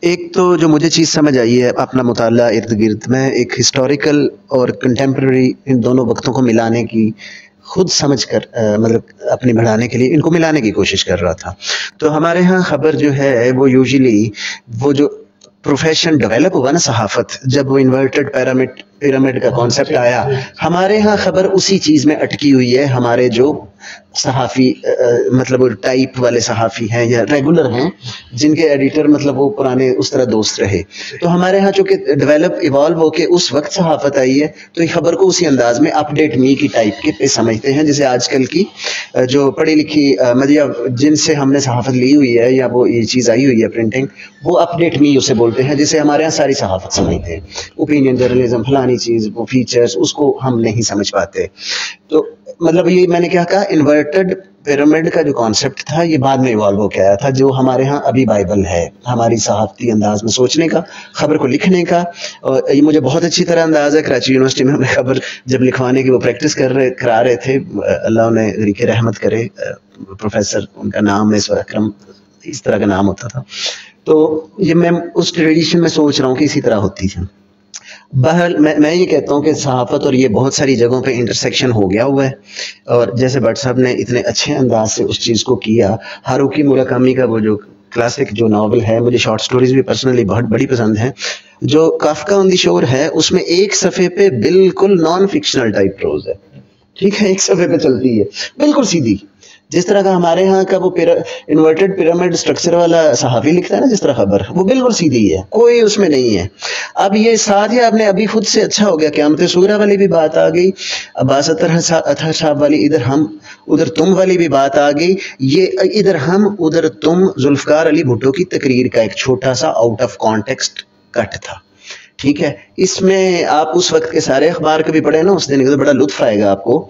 ایک تو جو مجھے چیز سمجھ آئی ہے اپنا مطالعہ ارد گرد میں، ایک ہسٹوریکل اور کنٹمپرری ان دونوں وقتوں کو ملانے کی خود سمجھ کر مطلب اپنی بڑھانے کے لیے ان کو ملانے کی کوشش کر رہا تھا. تو ہمارے ہاں خبر جو ہے وہ یوزلی وہ جو پروفیشن ڈیولپ ہوا نا صحافت، جب وہ انورٹڈ پیرامڈ کا کانسیپٹ آیا، ہمارے ہاں خبر اسی چیز میں اٹکی ہوئی ہے. ہمارے جو صحافی مطلب ٹائپ والے صحافی ہیں یا ریگولر ہیں جن کے ایڈیٹر مطلب وہ پرانے اس طرح دوست رہے، تو ہمارے ہاں چونکہ ڈیولپ ایوالو ہو کے اس وقت صحافت آئی ہے تو یہ خبر کو اسی انداز میں اپ ڈیٹ می کی ٹائپ کے پہ سمجھتے ہیں. جیسے آج کل کی جو پڑھی لکھی مطلب جن سے ہم نے صحافت لی ہوئی ہے یا وہ یہ چیز آئی ہوئی ہے پرنٹنگ، وہ اپ ڈیٹ می اسے بولتے ہیں، جسے ہمارے یہاں ساری صحافت سمجھتے ہیں. اوپینین جرنلزم فلانی چیز وہ فیچرز اس کو ہم نہیں سمجھ پاتے. تو مطلب یہ میں نے کیا کہا، انورٹڈ پیرامڈ کا جو کانسیپٹ تھا یہ بعد میں ایوالو ہو کے آیا تھا، جو ہمارے ہاں ابھی بائبل ہے ہماری صحافتی انداز میں سوچنے کا، خبر کو لکھنے کا. اور یہ مجھے بہت اچھی طرح انداز ہے، کراچی یونیورسٹی میں ہمیں خبر جب لکھوانے کی وہ پریکٹس کرا رہے تھے، اللہ انہیں غریق رحمت کرے، پروفیسر ان کا نام ہے اکرم اس طرح کا نام ہوتا تھا. تو یہ میں اس ٹریڈیشن میں سوچ رہا ہوں کہ اسی طرح ہوتی تھی. بہرحال میں یہ کہتا ہوں کہ صحافت اور یہ بہت ساری جگہوں پہ انٹرسیکشن ہو گیا ہوا ہے، اور جیسے بٹ صاحب نے اتنے اچھے انداز سے اس چیز کو کیا. ہاروکی موراکامی کا وہ جو کلاسک جو ناول ہے، مجھے شارٹ سٹوریز بھی پرسنلی بہت بڑی پسند ہیں. جو کافکا آن دی شور ہے اس میں ایک صفحے پہ بالکل نان فکشنل ٹائپ پروز ہے، ٹھیک ہے، ایک صفحے پہ چلتی ہے بالکل سیدھی. جس طرح کا ہمارے ہاں کا وہ انورٹڈ پیرامڈ اسٹرکچر والا صحافی لکھتا ہے نا، جس طرح خبر وہ بالکل سیدھی ہے، کوئی اس میں نہیں ہے. اب یہ ساتھ ہی آپ نے ابھی خود سے اچھا ہو گیا، قیامت صغریٰ والی بھی بات آ گئی، عباس اطہر صاحب والی ادھر ہم ادھر تم والی بھی بات آ گئی. یہ ادھر ہم ادھر تم ذوالفقار علی بھٹو کی تقریر کا ایک چھوٹا سا آؤٹ آف کانٹیکسٹ کٹ تھا، ٹھیک ہے. اس میں آپ اس وقت کے سارے اخبار کبھی پڑھے نا، اس دن بڑا لطف آئے گا آپ کو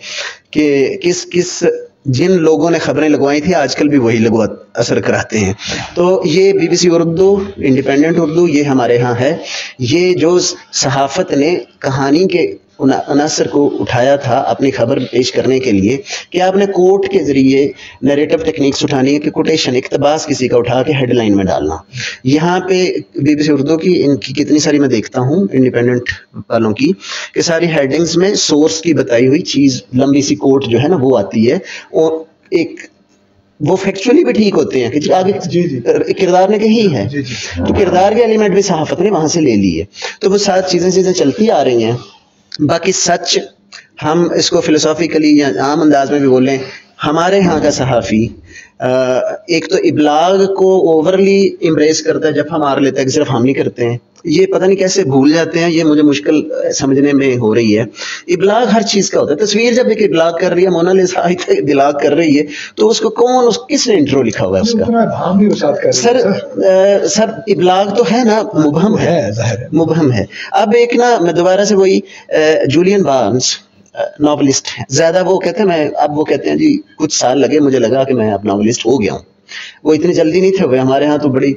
کہ کس جن لوگوں نے خبریں لگوائی تھی آج کل بھی وہی لوگ اثر کراتے ہیں. تو یہ B B C Urdu, independent Urdu, یہ ہمارے ہاں ہے. یہ جو صحافت نے کہانی کے عناصر کو اٹھایا تھا اپنی خبر پیش کرنے کے لیے، کہ آپ نے کوٹ کے ذریعے نیریٹو ٹیکنیکس اٹھانی ہے کہ کوٹیشن اقتباس کسی کا اٹھا کے ہیڈ لائن میں ڈالنا. یہاں پہ بی بی سی اردو کی ان کی کتنی ساری میں دیکھتا ہوں انڈیپینڈنٹ والوں کی کہ ساری ہیڈنگز میں سورس کی بتائی ہوئی چیز لمبی سی کوٹ جو ہے نا وہ آتی ہے، اور ایک وہ فیکچولی بھی ٹھیک ہوتے ہیں کہ آگے کردار نے کہی ہے، تو کردار کے ایلیمنٹ بھی صحافت نے وہاں سے لے لی ہے. تو وہ سات چیزیں چلتی آ رہی ہیں. باقی سچ ہم اس کو فلسافیکلی یا عام انداز میں بھی بولیں، ہمارے ہاں کا صحافی ایک تو ابلاغ کو اوورلی امبریس کرتا ہے جب ہم آر لیتا ہے کہ صرف ہم ہی کرتے ہیں. یہ پتہ نہیں کیسے بھول جاتے ہیں، یہ مجھے مشکل سمجھنے میں ہو رہی ہے. ابلاغ ہر چیز کا ہوتا ہے. تصویر جب ایک ابلاغ کر رہی ہے، مونا لیزا ابلاغ کر رہی ہے، تو اس کو کس نے انٹرو لکھا ہوا ہے اس کا؟ سر ابلاغ تو ہے نا، مبہم ہے. اب ایک نا میں دوبارہ سے وہی جولین بارنس ناولسٹ ہیں، زیادہ وہ کہتے ہیں اب وہ کہتے ہیں جی کچھ سال لگے مجھے لگا کہ میں اب ناولسٹ ہو گیا ہوں. وہ اتنی جلدی نہیں تھے ہوئے، ہمارے ہاں تو بڑی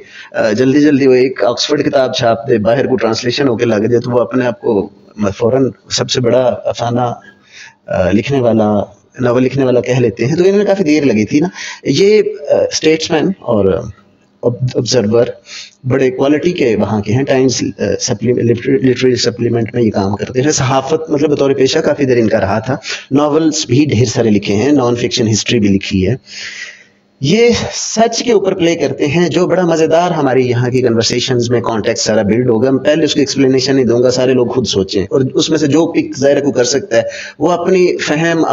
جلدی وہ ایک آکسفورڈ کتاب چھاپ دے، باہر کو ٹرانسلیشن ہو کے لگ جائے تو وہ اپنے آپ کو فوراً سب سے بڑا افسانہ لکھنے والا، ناول لکھنے والا کہہ لیتے ہیں. تو انہوں نے کافی دیر لگی تھی نا. یہ اسٹیٹس مین اور آبزرور بڑے کوالٹی کے وہاں کے ہیں، ٹائمز لٹریری سپلیمنٹ میں یہ کام کرتے ہیں. صحافت مطلب بطور پیشہ کافی دیر ان کا رہا تھا. ناولز بھی ڈھیر سارے لکھے ہیں، نان فکشن ہسٹری بھی لکھی ہے. یہ سچ کے اوپر پلے کرتے ہیں، جو بڑا مزیدار ہماری یہاں کی کنورسیشنز میں کانٹیکٹ سارا بلڈ ہوگا. میں پہلے اس کی ایکسپلینیشن نہیں دوں گا، سارے لوگ خود سوچیں، اور اس میں سے جو پک ظاہر کو کر سکتا ہے وہ اپنی فہم،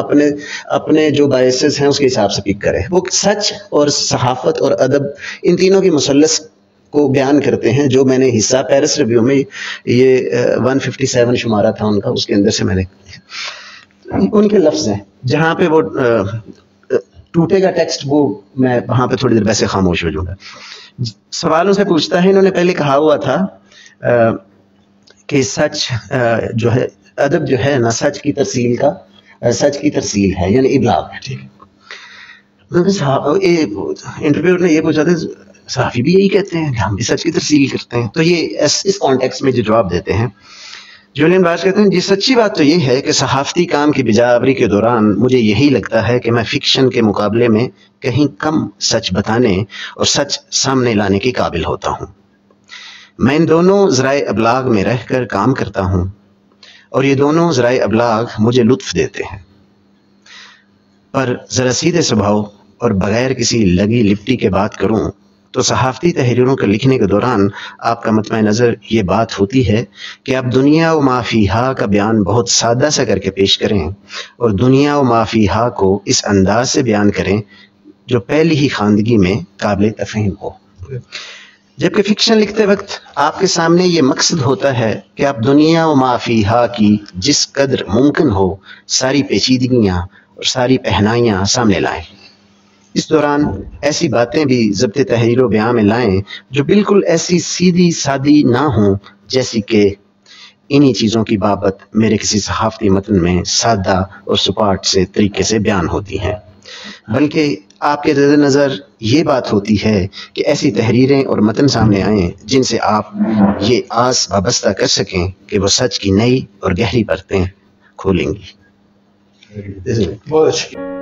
اپنے جو بائسز ہیں اس کے حساب سے پک کرے. وہ سچ اور صحافت اور ادب ان تینوں کی مثلث کو بیان کرتے ہیں، جو میں نے حصہ پیرس ریویو میں یہ 157 شمارہ تھا ان کا، اس کے اندر سے میں نے ان کے لفظ ہیں جہاں پہ وہ ٹوٹے گا ٹیکسٹ، وہ میں وہاں پہ تھوڑی دیر ویسے خاموش ہو جاؤں گا. سوالوں سے پوچھتا ہے، انہوں نے پہلے کہا ہوا تھا کہ سچ جو ہے، ادب جو ہے نا سچ کی ترسیل ہے، یعنی ابلاغ. ٹھیک ہے، انٹرویو نے یہ پوچھا تھا صحافی بھی یہی کہتے ہیں کہ ہم بھی سچ کی ترسیل کرتے ہیں. تو یہ اس کانٹیکس میں جو جواب دیتے ہیں، جولین باز کہتے ہیں جی سچی بات تو یہ ہے کہ صحافتی کام کی بجاوری کے دوران مجھے یہی لگتا ہے کہ میں فکشن کے مقابلے میں کہیں کم سچ بتانے اور سچ سامنے لانے کے قابل ہوتا ہوں. میں ان دونوں ذرائع ابلاغ میں رہ کر کام کرتا ہوں اور یہ دونوں ذرائع ابلاغ مجھے لطف دیتے ہیں، پر ذرا سیدھے سبھاؤ اور بغیر کسی لگی لپٹی کے بات کروں تو صحافتی تحریروں کے لکھنے کے دوران آپ کا مطمع نظر یہ بات ہوتی ہے کہ آپ دنیا و ما فیہا کا بیان بہت سادہ سا کر کے پیش کریں اور دنیا و ما فیہا کو اس انداز سے بیان کریں جو پہلی ہی خواندگی میں قابل تفہیم ہو، جبکہ فکشن لکھتے وقت آپ کے سامنے یہ مقصد ہوتا ہے کہ آپ دنیا و ما فیہا کی جس قدر ممکن ہو ساری پیچیدگیاں اور ساری پہنائیاں سامنے لائیں۔ اس دوران ایسی باتیں بھی ضبط تحریر و بیان میں لائیں جو بالکل ایسی سیدھی سادی نہ ہوں جیسی کہ انہی چیزوں کی بابت میرے کسی صحافتی متن میں سادہ اور سپاٹ سے طریقے سے بیان ہوتی ہیں، بلکہ آپ کے زیر نظر یہ بات ہوتی ہے کہ ایسی تحریریں اور متن سامنے آئیں جن سے آپ یہ آس وابستہ کر سکیں کہ وہ سچ کی نئی اور گہری پرتیں کھولیں گی۔ بہت اچھی